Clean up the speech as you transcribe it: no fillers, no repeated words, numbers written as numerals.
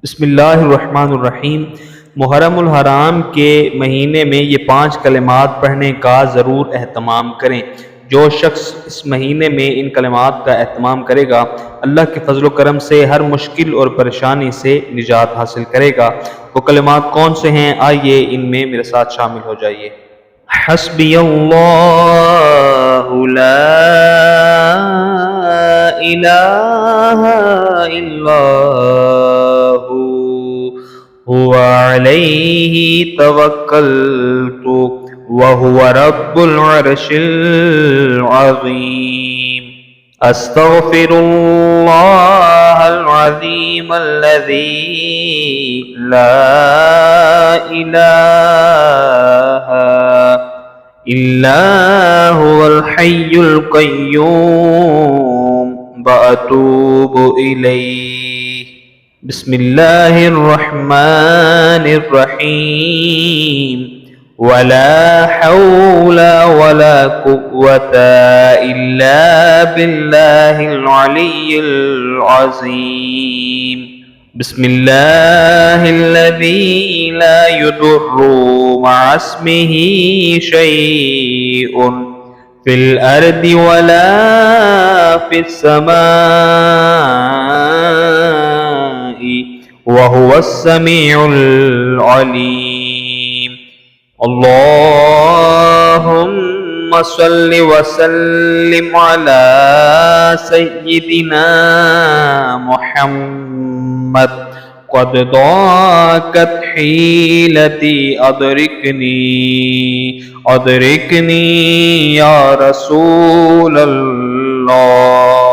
بسم اللہ الرحمن الرحیم۔ محرم الحرام کے مہینے میں یہ 5 کلمات پڑھنے کا ضرور اہتمام کریں۔ جو شخص اس مہینے میں ان کلمات کا اہتمام کرے گا، اللہ کے فضل و کرم سے ہر مشکل اور پریشانی سے نجات حاصل کرے گا۔ وہ کلمات کون سے ہیں؟ آئیے ان میں میرے ساتھ شامل ہو جائیے۔ حسبی اللہ لا الہ الا هو عليه توكلت وهو رب العرش العظيم أستغفر الله العظيم الذي لا إله إلا هو الحي القيوم وأتوب إليه بسم اللہ الرحمن الرحیم ولا حول ولا قوة إلا بالله العلي العظيم بسم الله الذي لا يضر مع اسمه شيء في الأرض ولا في السماء وهو السميع العليم اللهم صل وسلم على سيدنا محمد قد ضاقت حيلتي أدركني يا رسول الله